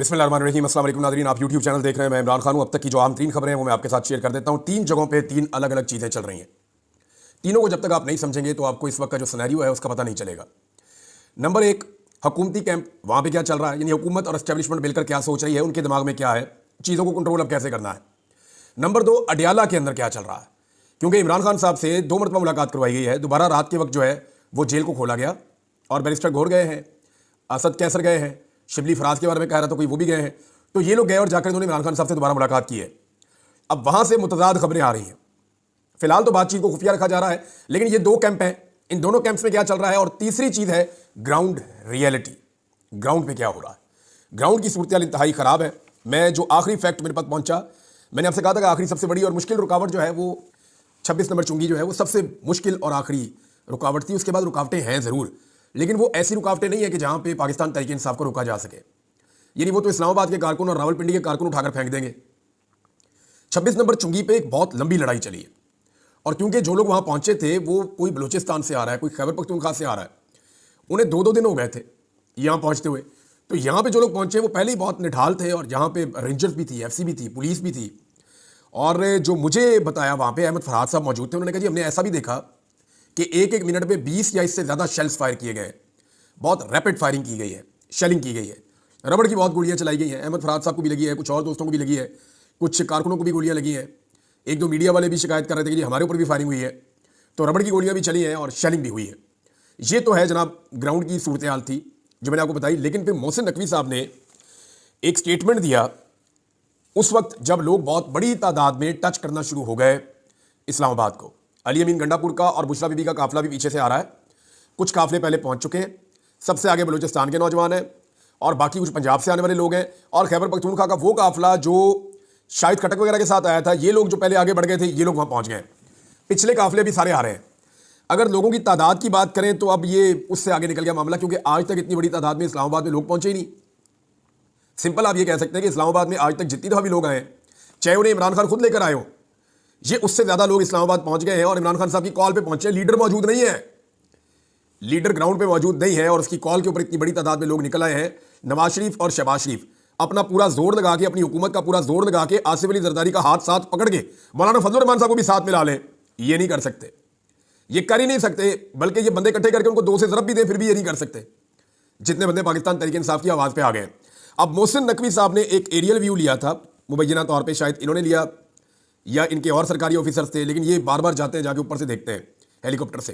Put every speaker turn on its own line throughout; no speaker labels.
बिस्मिल्लाहिर्रहमानिर्रहीम। अस्सलाम वालेकुम नाज़रीन, आप यूट्यूब चैनल देख रहे हैं। मैं इमरान खान हूँ। अब तक की जो आम 3 खबरें हैं वो मैं आपके साथ शेयर कर देता हूँ। 3 जगहों पे 3 अलग अलग चीज़ें चल रही हैं। तीनों को जब तक आप नहीं समझेंगे तो आपको इस वक्त का जो सिनेरियो है उसका पता नहीं चलेगा। नंबर 1, हुकूमती कैंप, वहाँ पे क्या चल रहा है, यानी हुकूमत और एस्टेब्लिशमेंट मिलकर क्या सोच रही है, उनके दिमाग में क्या है, चीज़ों को कंट्रोल अब कैसे करना है। नंबर 2, अडियाला के अंदर क्या चल रहा है, क्योंकि इमरान खान साहब से 2 मरतबा मुलाकात करवाई गई है। दोबारा रात के वक्त जो है वो जेल को खोला गया और बैरिस्टर गौर गए हैं, असद कैसर गए हैं, शिबली फराज के बारे में कह रहा था कोई, वो भी गए हैं। तो ये लोग गए और जाकर इन्होंने इमरान खान साहब से दोबारा मुलाकात की है। अब वहां से मुतजाद खबरें आ रही हैं। फिलहाल तो बातचीत को खुफिया रखा जा रहा है, लेकिन ये 2 कैंप हैं, इन दोनों कैंप्स में क्या चल रहा है। और तीसरी चीज है ग्राउंड रियलिटी, ग्राउंड पे क्या हो रहा है। ग्राउंड की सूरत इंतहाई खराब है। मैं जो आखिरी फैक्ट मेरे पास पहुंचा, मैंने आपसे कहा था कि आखिरी सबसे बड़ी और मुश्किल रुकावट जो है वो 26 नंबर चुंगी जो है वो सबसे मुश्किल और आखिरी रुकावट थी। उसके बाद रुकावटें हैं ज़रूर, लेकिन वो ऐसी रुकावटें नहीं है कि जहां पे पाकिस्तान तहरीक इंसाफ को रोका जा सके। यानी वो तो इस्लामाबाद के कारकुन और रावलपिंडी के कारकुन उठाकर फेंक देंगे। 26 नंबर चुंगी पे एक बहुत लंबी लड़ाई चली है, और क्योंकि जो लोग वहां पहुंचे थे वो कोई बलूचिस्तान से आ रहा है, कोई खैबर पख्तूनख्वा से आ रहा है, उन्हें 2-2 दिन हो गए थे यहां पहुंचते हुए। तो यहां पे जो लोग पहुंचे वो पहले ही बहुत निढाल थे, और यहां पे रेंजर्स भी थी, एफसी भी थी, पुलिस भी थी। और जो मुझे बताया वहां पे अहमद फरहाद साहब मौजूद थे, उन्होंने कहा जी हमने ऐसा भी देखा कि एक एक मिनट में 20 या इससे ज़्यादा शेल्स फायर किए गए, बहुत रैपिड फायरिंग की गई है, शेलिंग की गई है, रबड़ की बहुत गोलियां चलाई गई हैं। अहमद फरहाद साहब को भी लगी है, कुछ और दोस्तों को भी लगी है, कुछ कारकुनों को भी गोलियां लगी हैं। 1-2 मीडिया वाले भी शिकायत कर रहे थे कि जी हमारे ऊपर भी फायरिंग हुई है। तो रबड़ की गोलियां भी चली हैं और शेलिंग भी हुई है। ये तो है जनाब ग्राउंड की सूरत हाल थी जो मैंने आपको बताई। लेकिन फिर मोहसिन नकवी साहब ने एक स्टेटमेंट दिया उस वक्त जब लोग बहुत बड़ी तादाद में टच करना शुरू हो गए इस्लामाबाद को। अली अमीन गंडापुर का और बुशरा बीबी का काफिला भी पीछे से आ रहा है। कुछ काफिले पहले पहुंच चुके हैं, सबसे आगे बलूचिस्तान के नौजवान हैं, और बाकी कुछ पंजाब से आने वाले लोग हैं, और खैबर पख्तूनख्वा का वो काफिला जो शाहिद खटक वगैरह के साथ आया था, ये लोग जो पहले आगे बढ़ गए थे, ये लोग वहां पहुंच गए। पिछले काफिले भी सारे आ रहे हैं। अगर लोगों की तादाद की बात करें तो अब ये उससे आगे निकल गया मामला, क्योंकि आज तक इतनी बड़ी तादाद में इस्लामाबाद में लोग पहुंचे ही नहीं। सिंपल आप ये कह सकते हैं कि इस्लामाबाद में आज तक जितनी दफा भी लोग आए, चाहे उन्हें इमरान खान खुद लेकर आए हो, ये उससे ज्यादा लोग इस्लामाबाद पहुंच गए हैं और इमरान खान साहब की कॉल पे पहुंचे। लीडर मौजूद नहीं है, लीडर ग्राउंड पे मौजूद नहीं है, और उसकी कॉल के ऊपर इतनी बड़ी तादाद में लोग निकल आए हैं। नवाज शरीफ और शहबाज शरीफ अपना पूरा जोर लगा के, अपनी हुकूमत का पूरा जोर लगा के आसिफ अली जरदारी का हाथ साथ पकड़ के मौलाना फजल रहमान साहब को भी साथ मिला लें, ये नहीं कर सकते, ये कर ही नहीं सकते। बल्कि ये बंदे इकट्ठे करके उनको 2 से ज़रब भी दें फिर भी ये नहीं कर सकते, जितने बंदे पाकिस्तान तहरीक इंसाफ की आवाज़ पे आ गए। अब मोहसिन नकवी साहब ने एक एरियल व्यू लिया था, मुबैना तौर पर शायद इन्होंने लिया या इनके और सरकारी ऑफिसर्स थे, लेकिन ये बार बार जाते हैं, जाके ऊपर से देखते हैं हेलीकॉप्टर से।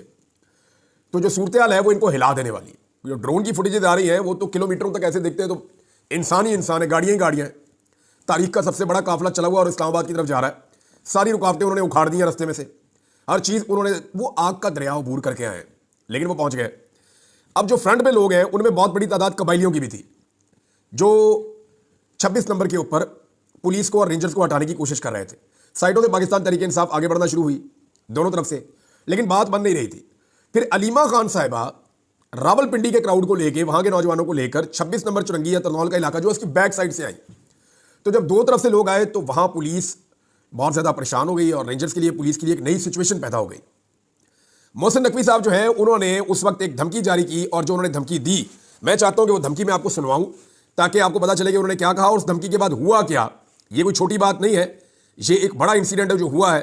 तो जो सूरत हाल है वो इनको हिला देने वाली है। जो ड्रोन की फुटेजेज आ रही है वो तो किलोमीटरों तक ऐसे देखते हैं तो इंसान ही इंसान है, गाड़ियां ही गाड़ियां हैं। तारीख का सबसे बड़ा काफिला चला हुआ और इस्लामाबाद की तरफ जा रहा है। सारी रुकावटें उन्होंने उखाड़ दी हैं रास्ते में से, हर चीज़ उन्होंने, वो आग का दरिया अबूर करके आए, लेकिन वो पहुंच गए। अब जो फ्रंट में लोग हैं उनमें बहुत बड़ी तादाद कबाइलियों की भी थी, जो 26 नंबर के ऊपर पुलिस को और रेंजर्स को हटाने की कोशिश कर रहे थे। साइडों से पाकिस्तान तहरीक इंसाफ आगे बढ़ना शुरू हुई दोनों तरफ से, लेकिन बात बन नहीं रही थी। फिर अलीमा खान साहिबा रावलपिंडी के क्राउड को लेकर, वहां के नौजवानों को लेकर 26 नंबर चुरंगी या तरनौल का इलाका जो उसकी बैक साइड से आई। तो जब 2 तरफ से लोग आए तो वहां पुलिस बहुत ज्यादा परेशान हो गई, और रेंजर्स के लिए, पुलिस के लिए एक नई सिचुएशन पैदा हो गई। मोहसिन नकवी साहब जो है उन्होंने उस वक्त एक धमकी जारी की, और जो उन्होंने धमकी दी, मैं चाहता हूं कि वो धमकी मैं आपको सुनवाऊं ताकि आपको पता चले कि उन्होंने क्या कहा और उस धमकी के बाद हुआ क्या। ये कोई छोटी बात नहीं है, ये एक बड़ा इंसिडेंट है जो हुआ है,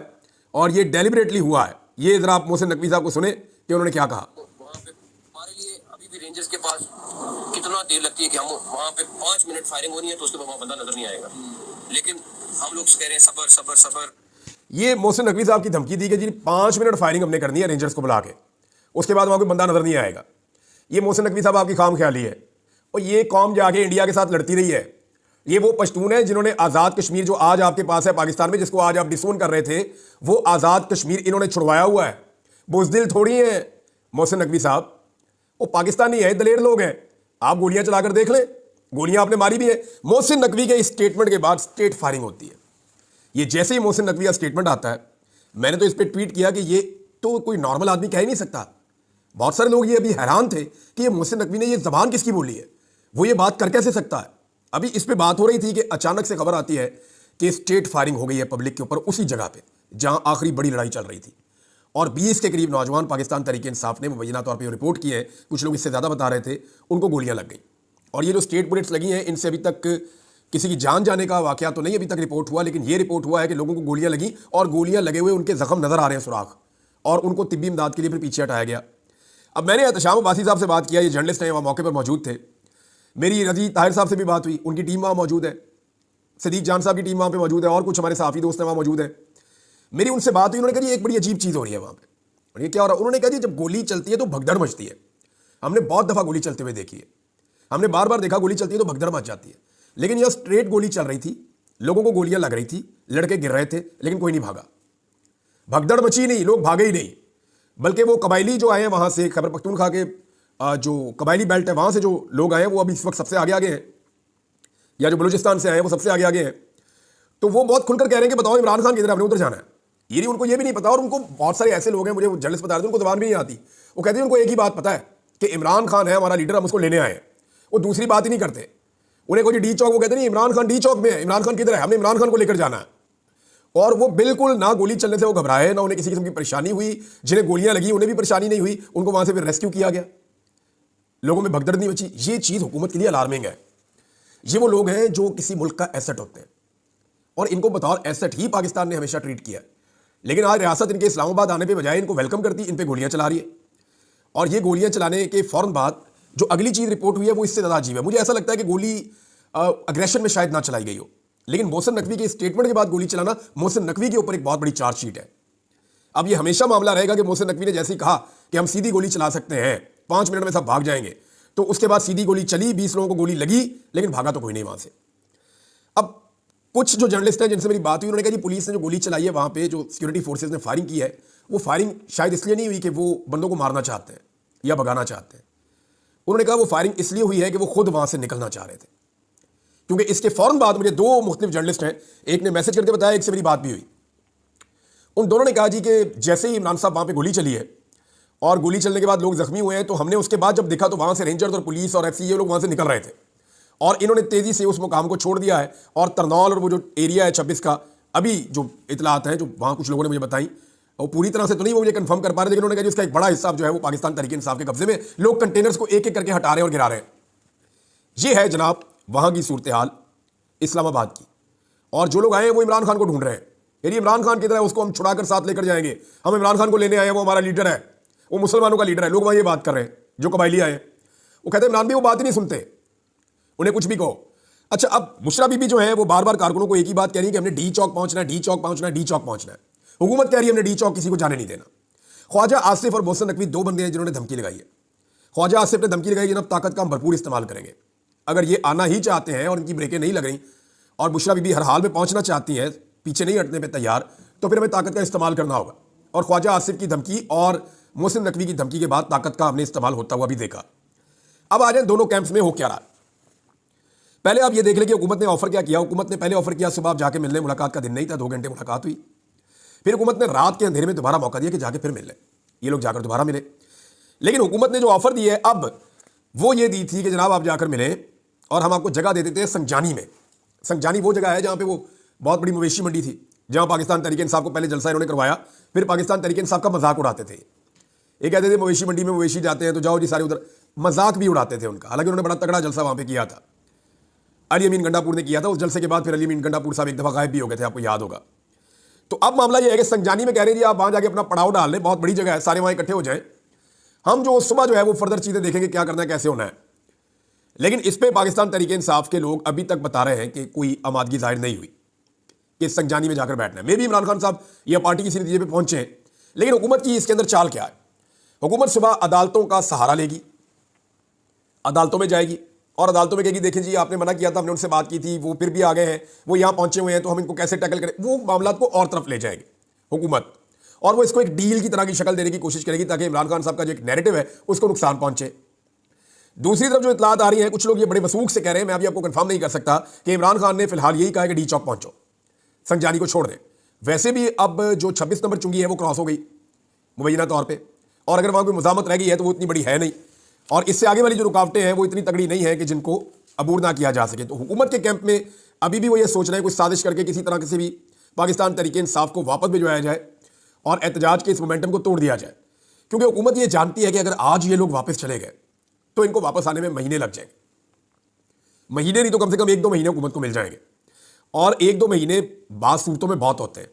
और ये डेलिबरेटली हुआ है। ये जरा आप मोहसिन नकवी साहब को सुने कि उन्होंने क्या कहा।
वहाँ पे हमारे लिए अभी भी रेंजर्स के पास कितना देर लगती है कि हम वहाँ पे 5 मिनट फायरिंग होनी है तो उसके बाद वहाँ बंदा नजर नहीं आएगा, लेकिन हम लोग कह रहे हैं सबर सबर सबर।
ये मोहसिन नकवी साहब की धमकी दी कि जी 5 मिनट फायरिंग हमने करनी है रेंजर्स को बुला के, उसके बाद वहाँ कोई बंदा नजर नहीं आएगा। ये मोहसिन नकवी साहब आपकी खाम ख्याली है, और ये कौम जाके इंडिया के साथ लड़ती रही है। ये वो पश्तून है जिन्होंने आज़ाद कश्मीर जो आज आपके पास है पाकिस्तान में, जिसको आज आप डिसोन कर रहे थे, वो आज़ाद कश्मीर इन्होंने छुड़वाया हुआ है। बुज़दिल थोड़ी है मोहसिन नकवी साहब, वो पाकिस्तानी है, दलेर लोग हैं। आप गोलियां चलाकर देख लें, गोलियां आपने मारी भी है। मोहसिन नकवी के इस स्टेटमेंट के बाद स्टेट फायरिंग होती है। ये जैसे ही मोहसिन नकवी का स्टेटमेंट आता है, मैंने तो इस पर ट्वीट किया कि ये तो कोई नॉर्मल आदमी कह ही नहीं सकता। बहुत सारे लोग ये अभी हैरान थे कि ये मोहसिन नकवी ने ये जबान किसकी बोली है, वो ये बात कर कैसे सकता है। अभी इस पे बात हो रही थी कि अचानक से खबर आती है कि स्टेट फायरिंग हो गई है पब्लिक के ऊपर, उसी जगह पे जहां आखिरी बड़ी लड़ाई चल रही थी, और 20 के करीब नौजवान पाकिस्तान तहरीक इंसाफ ने मुबैना तौर पर रिपोर्ट की है, कुछ लोग इससे ज़्यादा बता रहे थे, उनको गोलियां लग गई और ये जो स्टेट बुलेट्स लगी हैं, इनसे अभी तक किसी की जान जाने का वाकया तो नहीं अभी तक रिपोर्ट हुआ, लेकिन ये रिपोर्ट हुआ है कि लोगों को गोलियां लगी और गोलियां लगे हुए उनके जख्म नजर आ रहे हैं, सुराख, और उनको तिब्बी इमदाद के लिए फिर पीछे हटाया गया। अब मैंने एहतशाम अब्बासी साहब से बात किया, ये जर्नलिस्ट हैं, वहाँ मौके पर मौजूद थे। मेरी रजी ताहिर साहब से भी बात हुई, उनकी टीम वहाँ मौजूद है, सदीक जान साहब की टीम वहाँ पे मौजूद है, और कुछ हमारे साफी दोस्त हैं वहाँ मौजूद है। मेरी उनसे बात हुई, उन्होंने कहा जी एक बड़ी अजीब चीज़ हो रही है वहाँ पे। और ये क्या हो रहा है? उन्होंने कहा जी जब गोली चलती है तो भगदड़ मचती है। हमने बहुत दफ़ा गोली चलते हुए देखी है, हमने बार बार देखा गोली चलती है तो भगदड़ मच जाती है। लेकिन यह स्ट्रेट गोली चल रही थी, लोगों को गोलियां लग रही थी, लड़के गिर रहे थे, लेकिन कोई नहीं भागा, भगदड़ मची नहीं, लोग भागे ही नहीं। बल्कि वो कबायली जो आए हैं वहाँ से, खैबर पख्तूनख्वा के जो कबायली बेल्ट है वहाँ से जो लोग आए हैं वो अभी इस वक्त सबसे आगे आगे हैं, या जो बलूचिस्तान से आए हैं वो सबसे आगे आगे हैं। तो वो बहुत खुलकर कह रहे हैं कि बताओ इमरान खान किधर, हमने उधर जाना है। ये नहीं, उनको ये भी नहीं पता। और उनको बहुत सारे ऐसे लोग हैं, मुझे जर्नलिस्ट बता रहे थे, उनको जबान भी नहीं आती। वो कहते हैं उनको एक ही बात पता है कि इमरान खान है हमारा लीडर, हम उसको लेने आए हैं। वो दूसरी बात ही नहीं करते। उन्हें कोई डी चौक, वो कहते नहीं इमरान खान डी चौक में है, इमरान खान किधर है, हमने इमरान खान को लेकर जाना है। और वो बिल्कुल ना गोली चलने से वो घबराए, ना उन्हें किसी किस्म की परेशानी हुई। जिन्हें गोलियां लगी उन्हें भी परेशानी नहीं हुई, उनको वहां से फिर रेस्क्यू किया गया, लोगों में भगदड़ नहीं मची। ये चीज हुकूमत के लिए अलार्मिंग है। ये वो लोग हैं जो किसी मुल्क का एसेट होते हैं, और इनको बतौर एसेट ही पाकिस्तान ने हमेशा ट्रीट किया। लेकिन आज रियासत इनके इस्लामाबाद आने पे बजाय इनको वेलकम करती, इन पे गोलियां चला रही है। और ये गोलियां चलाने के फौरन बाद जो अगली चीज रिपोर्ट हुई है वो इससे ज्यादा अजीब है। मुझे ऐसा लगता है कि गोली अग्रेशन में शायद ना चलाई गई हो, लेकिन मोहसिन नकवी के स्टेटमेंट के बाद गोली चलाना मोहसिन नकवी के ऊपर एक बहुत बड़ी चार्जशीट है। अब ये हमेशा मामला रहेगा कि मोहसिन नकवी ने जैसे ही कहा कि हम सीधी गोली चला सकते हैं, 5 मिनट में सब भाग जाएंगे, तो उसके बाद सीधी गोली चली, 20 लोगों को गोली लगी, लेकिन भागा तो कोई नहीं वहां से। अब कुछ जो जर्नलिस्ट हैं जिनसे मेरी बात हुई, उन्होंने कहा जी पुलिस ने जो गोली चलाई है वहां पे, जो सिक्योरिटी फोर्सेज ने फायरिंग की है, वो फायरिंग शायद इसलिए नहीं हुई कि वो बंदों को मारना चाहते हैं या भगाना चाहते हैं। उन्होंने कहा वो फायरिंग इसलिए हुई है कि वो खुद वहां से निकलना चाह रहे थे। क्योंकि इसके फौरन बाद मुझे 2 मुख्तलिफ जर्नलिस्ट हैं, एक ने मैसेज करके बताया, एक से मेरी बात भी हुई। उन दोनों ने कहा जी कि जैसे ही इमरान साहब वहां पे गोली चली है और गोली चलने के बाद लोग जख्मी हुए हैं, तो हमने उसके बाद जब देखा तो वहां से रेंजर्स और पुलिस और एफसी लोग वहां से निकल रहे थे, और इन्होंने तेजी से उस मुकाम को छोड़ दिया है। और तरनौल और वो जो एरिया है 26 का, अभी जो इतलात हैं जो वहां कुछ लोगों ने मुझे बताई, वो पूरी तरह से तो नहीं वो मुझे कंफर्म कर पा रहे, लेकिन उन्होंने कहा जी उसका एक बड़ा हिस्सा जो है वो पाकिस्तान तहरीक इंसाफ के कब्जे में, लोग कंटेनर्स को एक एक करके हटा रहे हैं और गिरा रहे हैं। ये है जनाब वहां की सूरत हाल इस्लामाबाद की। और जो लोग आए हैं वो इमरान खान को ढूंढ रहे हैं, यानी इमरान खान किधर है, उसको हम छुड़ाकर साथ लेकर जाएंगे, हम इमरान खान को लेने आए हैं, वो हमारा लीडर है, वो मुसलमानों का लीडर है। लोग वहां ये बात कर रहे हैं जो कबायली आए हैं। वो कहते हैं इमरान भी वो बात ही नहीं सुनते, उन्हें कुछ भी कहो। अच्छा, अब मुशरा बीबी जो है वो बार बार कारकुनों को एक ही बात कह रही है कि हमने डी चौक पहुंचना है, डी चौक पहुंचना है, डी चौक पहुंचना है। हुकूमत कह रही है हमने डी चौक किसी को जाने नहीं देना। ख्वाजा आसिफ और मोहसिन नकवी 2 बंदे हैं जिन्होंने धमकी लगाई है। ख्वाजा आसिफ ने धमकी लगाई, जनाब ताकत का हम भरपूर इस्तेमाल करेंगे, अगर ये आना ही चाहते हैं और इनकी ब्रेकें नहीं लग रही और बुशरा बीबी हर हाल में पहुंचना चाहती हैं, पीछे नहीं हटने पर तैयार, तो फिर हमें ताकत का इस्तेमाल करना होगा। और ख्वाजा आसिफ की धमकी और मोहसिन नकवी की धमकी के बाद ताकत का हमने इस्तेमाल होता हुआ भी देखा। अब आ जाए दोनों कैंप्स में हो क्या रहा। पहले आप ये देख लें कि हुकूमत ने ऑफर क्या किया। हुकूमत ने पहले ऑफर किया सुबह आप जाके मिल लें, मुलाकात का दिन नहीं था, 2 घंटे मुलाकात हुई। फिर हुकूमत ने रात के अंधेरे में दोबारा मौका दिया कि जाके फिर मिल लें। ये लोग जाकर दोबारा मिले, लेकिन हुकूमत ने जो ऑफर दी है अब वो ये दी थी कि जनाब आप जाकर मिलें और हम आपको जगह दे देते हैं संजानी में। संजानी वो जगह है जहां पे वो बहुत बड़ी मवेशी मंडी थी, जहां पाकिस्तान तहरीक इंसाफ को पहले जलसा इन्होंने करवाया, फिर पाकिस्तान तहरीक इंसाफ का मजाक उड़ाते थे। ये कहते थे मवेशी मंडी में मवेशी जाते हैं तो जाओ जी सारे उधर, मजाक भी उड़ाते थे उनका। हालांकि उन्होंने बड़ा तगड़ा जलसा वहां पे किया था, अली अमीन गंडापुर ने किया था। उस जलसे के बाद फिर अली अमीन गंडापुर साहब एक दफा गायब भी हो गए थे, आपको याद होगा। तो अब मामला यह है कि संजानी में कह रहे हैं जी आप वहां जाके अपना पड़ाव डाल लें, बहुत बड़ी जगह है, सारे वहां इकट्ठे हो जाए, हम जो सुबह जो है वो फर्दर चीजें देखेंगे क्या करना है, कैसे होना है। लेकिन इस पे पाकिस्तान तहरीक इंसाफ के लोग अभी तक बता रहे हैं कि कोई आमादगी जाहिर नहीं हुई कि संजानी में जाकर बैठना है। मे भी इमरान खान साहब या पार्टी किसी नतीजे पे पहुंचे हैं, लेकिन हुकूमत की इसके अंदर चाल क्या है। हुकूमत सुबह अदालतों का सहारा लेगी, अदालतों में जाएगी और अदालतों में कहेगी देखें जी आपने मना किया था, हमने उनसे बात की थी, वो फिर भी आ गए हैं, वो यहां पहुंचे हुए हैं, तो हम इनको कैसे टैकल करें। वो मामला को और तरफ ले जाएगी हुकूमत, और वो इसको एक डील की तरह की शक्ल देने की कोशिश करेगी ताकि इमरान खान साहब का जो एक नैरेटिव है उसको नुकसान पहुंचे। दूसरी तरफ जो इतलात आ रही है, कुछ लोग ये बड़े वसूख से कह रहे हैं, मैं अभी आपको कंफर्म नहीं कर सकता, कि इमरान खान ने फिलहाल यही कहा कि डी चौक पहुंचो, संजानी को छोड़ दें। वैसे भी अब जो 26 नंबर चुंगी है वो क्रॉस हो गई मुबैना तौर पर, और अगर वहां कोई मुजामत रह गई है तो वो इतनी बड़ी है नहीं, और इससे आगे वाली जो रुकावटें हैं वो इतनी तगड़ी नहीं है कि जिनको अबूर ना किया जा सके। तो हुकूमत के कैंप में अभी भी वो ये सोच रहे हैं कुछ साजिश करके किसी तरह किसी भी पाकिस्तान तहरीक इंसाफ को वापस भिजवाया जाए और एहतजाज के इस मोमेंटम को तोड़ दिया जाए, क्योंकि हुकूमत ये जानती है कि अगर आज ये लोग वापस चले गए तो इनको वापस आने में महीने लग जाएंगे। महीने नहीं तो कम से कम 1-2 महीने हुकूमत को मिल जाएंगे। और 1-2 महीने बाद सूरतों में बहुत होते हैं।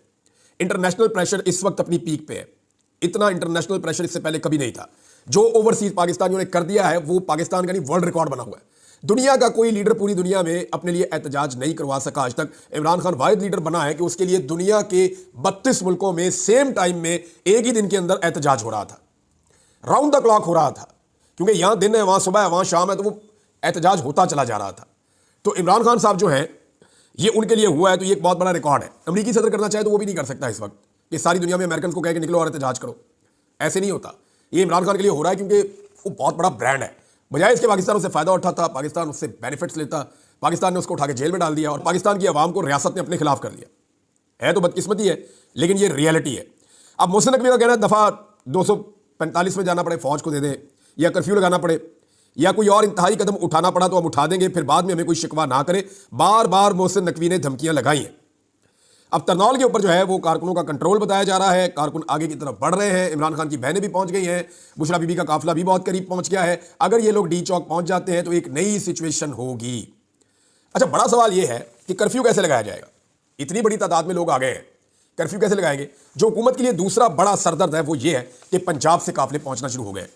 इंटरनेशनल प्रेशर इस वक्त अपनी पीक पे है। इतना इंटरनेशनल प्रेशर इससे पहले कभी नहीं था। जो ओवरसीज पाकिस्तानियों ने कर दिया है वो पाकिस्तान का नहीं, वर्ल्ड रिकॉर्ड बना हुआ है। दुनिया का कोई लीडर पूरी दुनिया में अपने लिए एहतजाज नहीं करवा सका आज तक। इमरान खान वाहिद लीडर बना है कि उसके लिए दुनिया के 32 मुल्कों में सेम टाइम में एक ही दिन के अंदर एहतजाज हो रहा था, राउंड द क्लॉक हो रहा था, क्योंकि यहां दिन है, वहां सुबह है, वहां शाम है, तो वो एहतजाज होता चला जा रहा था। तो इमरान खान साहब जो हैं ये उनके लिए हुआ है, तो ये एक बहुत बड़ा रिकॉर्ड है। अमेरिकी सदर करना चाहे तो वो भी नहीं कर सकता इस वक्त कि सारी दुनिया में अमेरिकन को कह के निकलो और एहतजाज करो। ऐसे नहीं होता। ये इमरान खान के लिए हो रहा है क्योंकि वो बहुत बड़ा ब्रांड है। बजाय इसके पाकिस्तान उससे फायदा उठाता, पाकिस्तान उससे बेनिफिट्स लेता, पाकिस्तान ने उसको उठा के जेल में डाल दिया और पाकिस्तान की आवाम को रियासत ने अपने खिलाफ कर लिया। है तो बदकिस्मती है, लेकिन ये रियलिटी है। अब मोहसिन नकवी का कहना है दफा 245 में जाना पड़े, फौज को दे दें, या कर्फ्यू लगाना पड़े, या कोई और इंतहाई कदम उठाना पड़ा तो हम उठा देंगे, फिर बाद में हमें कोई शिकवा ना करे। बार बार मोहसिन नकवी ने धमकियां लगाई हैं। अब तरनौल के ऊपर जो है वो कारकुनों का कंट्रोल बताया जा रहा है। कारकुन आगे की तरफ बढ़ रहे हैं। इमरान खान की बहनें भी पहुंच गई हैं। बुशरा बीबी का काफिला भी बहुत करीब पहुंच गया है। अगर ये लोग डी चौक पहुंच जाते हैं तो एक नई सिचुएशन होगी। अच्छा, बड़ा सवाल ये है कि कर्फ्यू कैसे लगाया जाएगा। इतनी बड़ी तादाद में लोग आ गए हैं, कर्फ्यू कैसे लगाएंगे। जो हुकूमत के लिए दूसरा बड़ा सरदर्द है वो ये है कि पंजाब से काफिले पहुंचना शुरू हो गए।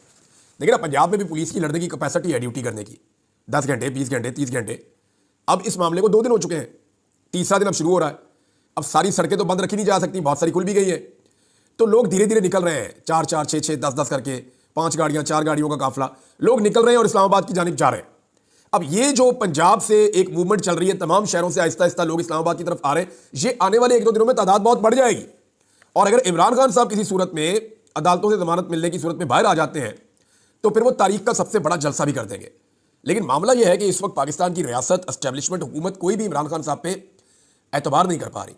देखिए ना, पंजाब में भी पुलिस की लड़ने की कैपेसिटी है ड्यूटी करने की, 10 घंटे, 20 घंटे, 30 घंटे। अब इस मामले को 2 दिन हो चुके हैं, तीसरा दिन अब शुरू हो रहा है। अब सारी सड़कें तो बंद रखी नहीं जा सकती, बहुत सारी खुल भी गई है। तो लोग धीरे धीरे निकल रहे हैं, 4-4, 6-6, 10-10 करके, 5 गाड़ियां, 4 गाड़ियों का काफिला लोग निकल रहे हैं और इस्लामाबाद की जानिब जा रहे हैं। अब ये जो पंजाब से एक मूवमेंट चल रही है, तमाम शहरों से आहिस्ता आहिस्ता लोग इस्लामाबाद की तरफ आ रहे हैं, ये आने वाले 1-2 दिनों में तादाद बहुत बढ़ जाएगी। और अगर इमरान खान साहब किसी सूरत में अदालतों से जमानत मिलने की सूरत में बाहर आ जाते हैं तो फिर वो तारीख का सबसे बड़ा जलसा भी कर देंगे। लेकिन मामला यह है कि इस वक्त पाकिस्तान की रियासत, एस्टेब्लिशमेंट, हुकूमत कोई भी इमरान खान साहब पे एतबार नहीं कर पा रही।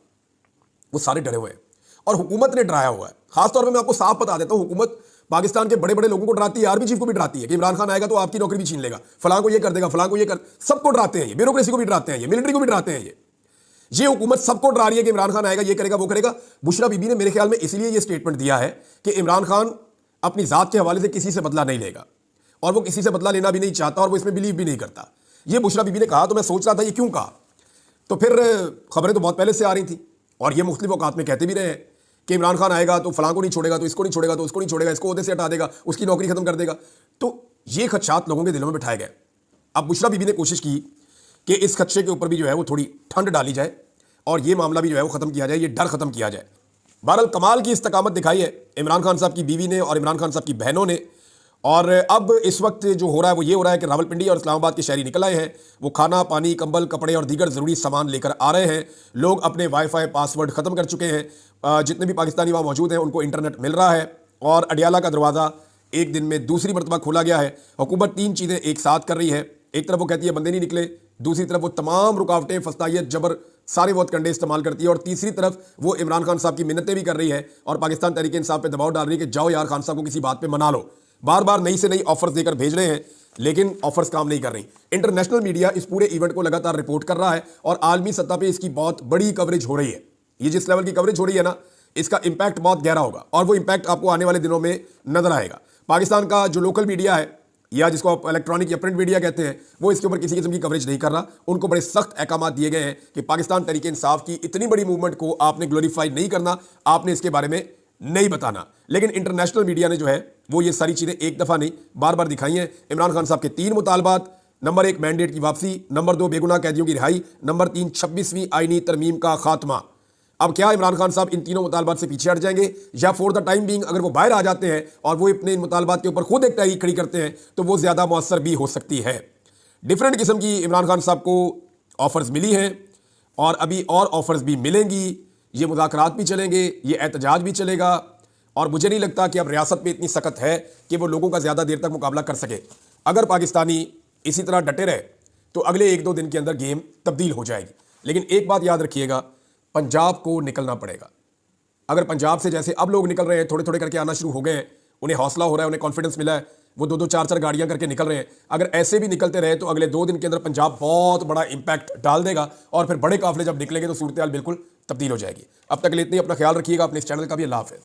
वो सारे डरे हुए हैं और हुकूमत ने डराया हुआ है। खासतौर पर मैं आपको साफ बता देता हूं, हुकूमत पाकिस्तान के बड़े बड़े लोगों को डराती है, आर्मी चीफ को भी डराती है कि इमरान खान आएगा तो आपकी नौकरी भी छीन लेगा, फलां को ये कर देगा, फलां को ये कर, सबको डराते हैं ये, ब्यूरोक्रेसी को भी डराते हैं ये, मिलिट्री को भी डराते हैं ये हुकूमत सबको डरा रही है कि इमरान खान आएगा, ये करेगा, वो करेगा। बुशरा बीबी ने मेरे ख्याल में इसलिए ये स्टेटमेंट दिया है कि इमरान खान अपनी जात के हवाले से किसी से बदला नहीं लेगा और वो किसी से बदला लेना भी नहीं चाहता और वो इसमें बिलीव भी नहीं करता। ये बुशरा बीबी ने कहा तो मैं सोच रहा था ये क्यों कहा, तो फिर खबरें तो बहुत पहले से आ रही थी और ये मुख्तलिफ औकात में कहते भी रहे हैं कि इमरान खान आएगा तो फलां को नहीं छोड़ेगा, तो इसको नहीं छोड़ेगा, तो उसको नहीं छोड़ेगा, इसको ओहदे से हटा देगा, उसकी नौकरी खत्म कर देगा। तो ये खदशात लोगों के दिलों में बिठाए गए। अब बुशरा बीबी ने कोशिश की कि इस खदशे के ऊपर भी जो है वो थोड़ी ठंड डाली जाए और ये मामला भी जो है वो खत्म किया जाए, ये डर खत्म किया जाए। बहरहाल कमाल की इस्तकामत दिखाई है इमरान खान साहब की बीवी ने और इमरान खान साहब की बहनों ने। और अब इस वक्त जो हो रहा है वो ये हो रहा है कि रावलपिंडी और इस्लामाबाद के शहरी निकल आए हैं। वो खाना, पानी, कंबल, कपड़े और दीगर ज़रूरी सामान लेकर आ रहे हैं। लोग अपने वाईफाई पासवर्ड ख़त्म कर चुके हैं। जितने भी पाकिस्तानी वहाँ मौजूद हैं उनको इंटरनेट मिल रहा है और अडियाला का दरवाज़ा एक दिन में दूसरी मरतबा खोला गया है। हुकूमत 3 चीज़ें एक साथ कर रही है। एक तरफ वो कहती है बंदे नहीं निकले, दूसरी तरफ वो तमाम रुकावटें, फस्तायत, जबर, सारे बहुत कंडे इस्तेमाल करती है और तीसरी तरफ वो इमरान खान साहब की मिन्नतें भी कर रही है और पाकिस्तान तहरीक इंसाफ पे दबाव डाल रही है कि जाओ यार खान साहब को किसी बात पे मना लो। बार बार नई से नई ऑफर्स देकर भेज रहे हैं लेकिन ऑफर्स काम नहीं कर रही। इंटरनेशनल मीडिया इस पूरे इवेंट को लगातार रिपोर्ट कर रहा है और आलमी सतह पे इसकी बहुत बड़ी कवरेज हो रही है। ये जिस लेवल की कवरेज हो रही है ना, इसका इंपैक्ट बहुत गहरा होगा और वो इंपैक्ट आपको आने वाले दिनों में नजर आएगा। पाकिस्तान का जो लोकल मीडिया है या जिसको आप इलेक्ट्रॉनिक या प्रिंट मीडिया कहते हैं, वो इसके ऊपर किसी किस्म की कवरेज नहीं कर रहा। उनको बड़े सख्त अहकाम दिए गए हैं कि पाकिस्तान तहरीक इंसाफ की इतनी बड़ी मूवमेंट को आपने ग्लोरीफाई नहीं करना, आपने इसके बारे में नहीं बताना। लेकिन इंटरनेशनल मीडिया ने जो है वो ये सारी चीज़ें एक दफ़ा नहीं बार बार दिखाई हैं। इमरान खान साहब के 3 मुतालबात, नंबर 1 मैंडेट की वापसी, नंबर 2 बेगुनाह कैदियों की रिहाई, नंबर 3 26वीं आईनी तरमीम का खात्मा। अब क्या इमरान खान साहब इन तीनों मुतालबात से पीछे हट जाएंगे या फॉर द टाइम बीइंग अगर वो बाहर आ जाते हैं और वो अपने इन मुतालबात के ऊपर खुद एक तहरीक खड़ी करते हैं तो वो ज़्यादा मौसर भी हो सकती है। डिफरेंट किस्म की इमरान खान साहब को ऑफर्स मिली हैं और अभी और ऑफर्स भी मिलेंगी। ये मुज़ाकरात भी चलेंगे, ये एहतजाज भी चलेगा और मुझे नहीं लगता कि अब रियासत में इतनी सख्त है कि वो लोगों का ज़्यादा देर तक मुकाबला कर सके। अगर पाकिस्तानी इसी तरह डटे रहे तो अगले 1-2 दिन के अंदर गेम तब्दील हो जाएगी। लेकिन एक बात याद रखिएगा, पंजाब को निकलना पड़ेगा। अगर पंजाब से जैसे अब लोग निकल रहे हैं, थोड़े थोड़े करके आना शुरू हो गए हैं, उन्हें हौसला हो रहा है, उन्हें कॉन्फिडेंस मिला है, वो 2-2, 4-4 गाड़ियां करके निकल रहे हैं, अगर ऐसे भी निकलते रहे तो अगले 2 दिन के अंदर पंजाब बहुत बड़ा इंपैक्ट डाल देगा और फिर बड़े काफिले जब निकलेंगे तो सूरत हाल बिल्कुल तब्दील हो जाएगी। अब तक के लिए इतनी, अपना ख्याल रखिएगा, अपने इस चैनल का भी अल्लाह हाफ़िज़।